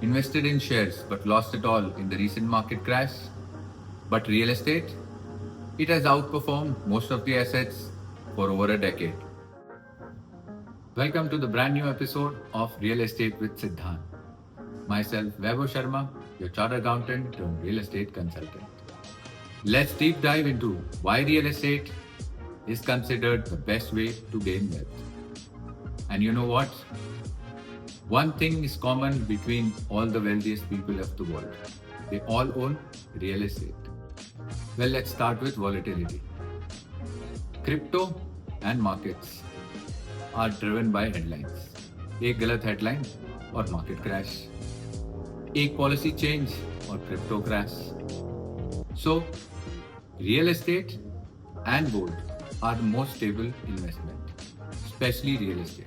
Invested in shares but lost it all in the recent market crash. But real estate, it has outperformed most of the assets for over a decade. Welcome to the brand new episode of Real Estate with Siddhant. Myself, Vaibhav Sharma, your chartered accountant turned real estate consultant. Let's deep dive into why real estate is considered the best way to gain wealth. And you know what? One thing is common between all the wealthiest people of the world. They all own real estate. Well, let's start with volatility. Crypto and markets are driven by headlines. एक गलत headline और market crash. एक policy change और crypto crash. So, real estate and gold are the most stable investment, especially real estate.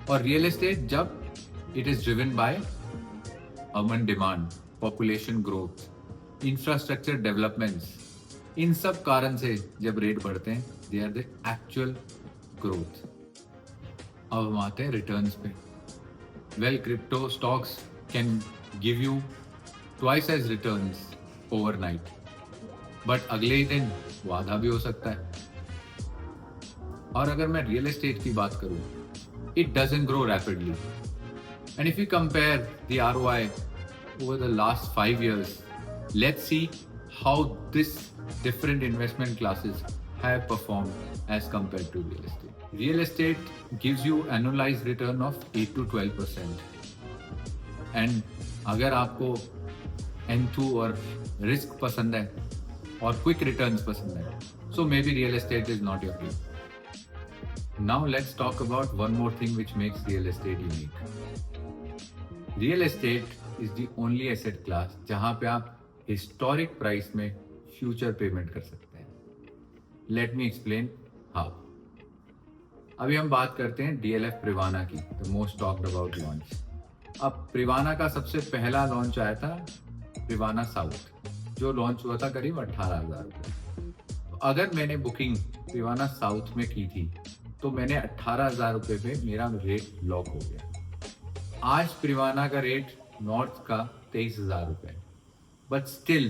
और real estate जब it is driven by urban demand, population growth, infrastructure developments, इन सब कारण से जब rate बढ़ते हैं, they are the actual growth. अब हम आते हैं रिटर्न्स पे. Well, crypto stocks can give you twice as returns overnight, but अगले ही दिन वो आधा भी हो सकता है. और अगर मैं रियल एस्टेट की बात करूं, it doesn't grow rapidly. And if you compare the ROI over the last 5 years, let's see how this different investment classes have performed as compared to real estate. Real estate gives you annualized return of 8 to 12%. And अगर आपको N2 और risk पसंद है और quick returns पसंद है, so maybe real estate is not your game. Now let's talk about one more thing which makes real estate unique. Real estate is the only asset class जहां पे आप historic price में future payment कर सकते हैं. Let me explain how. अभी हम बात करते हैं DLF प्रिवाना की, the most talked about launch. अब प्रिवाना का सबसे पहला लॉन्च आया था प्रिवाना साउथ, जो लॉन्च हुआ था करीब 18,000 रुपये. तो अगर मैंने बुकिंग प्रिवाना साउथ में की थी तो मैंने 18,000 रुपये पे मेरा रेट लॉक हो गया. आज प्रिवाना का रेट नॉर्थ का 23,000 रुपये, बट स्टिल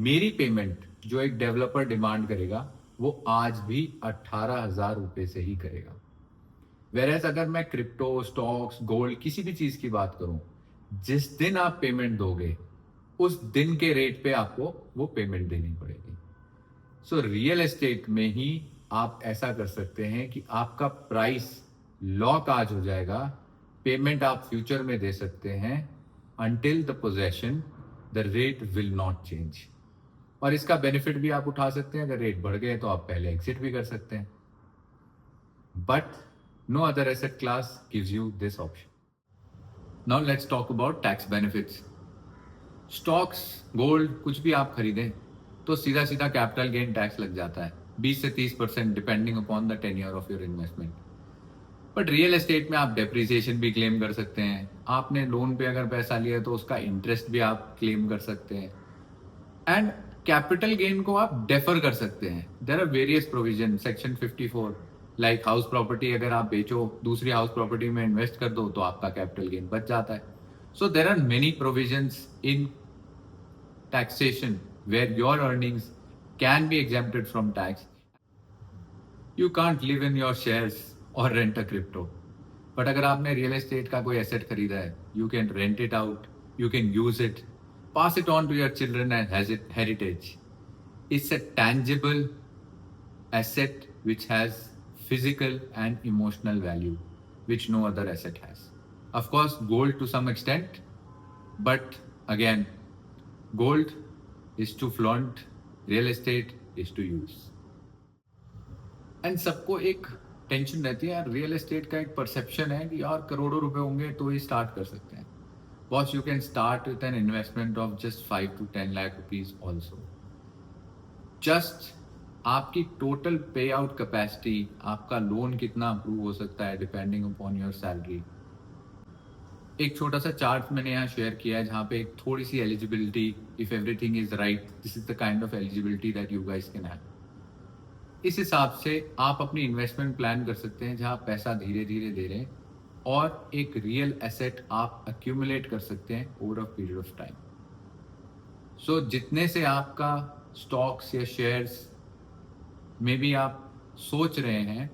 मेरी पेमेंट जो एक डेवलपर डिमांड करेगा वो आज भी 18,000 रुपये से ही करेगा. वेरएज अगर मैं क्रिप्टो, स्टॉक्स, गोल्ड, किसी भी चीज की बात करूं, जिस दिन आप पेमेंट दोगे उस दिन के रेट पे आपको वो पेमेंट देनी पड़ेगी. सो रियल एस्टेट में ही आप ऐसा कर सकते हैं कि आपका प्राइस लॉक आज हो जाएगा, पेमेंट आप फ्यूचर में दे सकते हैं. Until the possession the rate will not change. और इसका बेनिफिट भी आप उठा सकते हैं. अगर रेट बढ़ गए तो आप पहले एग्जिट भी कर सकते हैं. But no other asset class gives you this option. Now let's talk about tax benefits. Stocks, gold, कुछ भी आप खरीदें तो सीधा सीधा कैपिटल गेन टैक्स लग जाता है 20 से 30% depending upon the tenure of your investment. But real estate में आप डेप्रिसिएशन भी क्लेम कर सकते हैं. आपने लोन पे अगर पैसा लिया तो उसका इंटरेस्ट भी आप क्लेम कर सकते हैं. एंड कैपिटल गेन को आप डेफर कर सकते हैं. There are various provision. Section 54 like house property अगर आप बेचो, दूसरी हाउस प्रॉपर्टी में इन्वेस्ट कर दो तो आपका कैपिटल गेन बच जाता है. So there are many provisions in taxation where your earnings can be exempted from tax. You can't live in your shares or rent a crypto. But अगर आपने रियल एस्टेट का कोई एसेट खरीदा है, you can rent it out, you can use it, pass it on to your children as heritage. It's a tangible asset which has physical and emotional value, which no other asset has. Of course, gold to some extent, but again, gold is to flaunt, real estate is to use. And सबको एक tension रहती है यार, real estate का एक perception है कि यार करोड़ों रुपए होंगे तो ही स्टार्ट कर सकते हैं. Boss, you can start with an investment of just 5 to 10 lakh rupees also. Just आपकी टोटल पे आउट कैपेसिटी, आपका लोन कितना अप्रूव हो सकता है डिपेंडिंग अपॉन योर सैलरी. एक छोटा सा चार्ट मैंने यहाँ शेयर किया है जहाँ पे एक थोड़ी सी eligibility, if everything is right, this is the kind of eligibility that you guys can have. इस हिसाब से आप अपनी इन्वेस्टमेंट प्लान कर सकते हैं जहाँ पैसा धीरे धीरे दे रहे हैं और एक रियल एसेट आप अक्यूमुलेट कर सकते हैं over a period of time. So जितने से आपका स्टॉक्स या शेयर्स में भी आप सोच रहे हैं,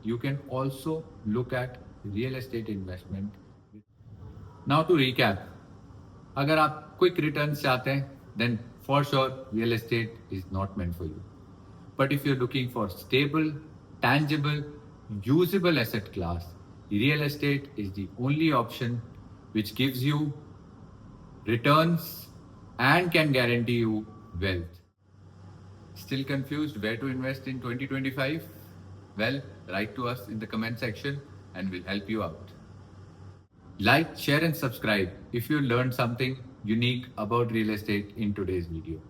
you can also look at real estate investment. Now to recap, अगर आप क्विक रिटर्न चाहते हैं, then for sure real estate is not meant for you. But if you're looking for stable, tangible, usable asset class, real estate is the only option which gives you returns and can guarantee you wealth. Still confused where to invest in 2025? Well, write to us in the comment section and we'll help you out. Like, share and subscribe if you learned something unique about real estate in today's video.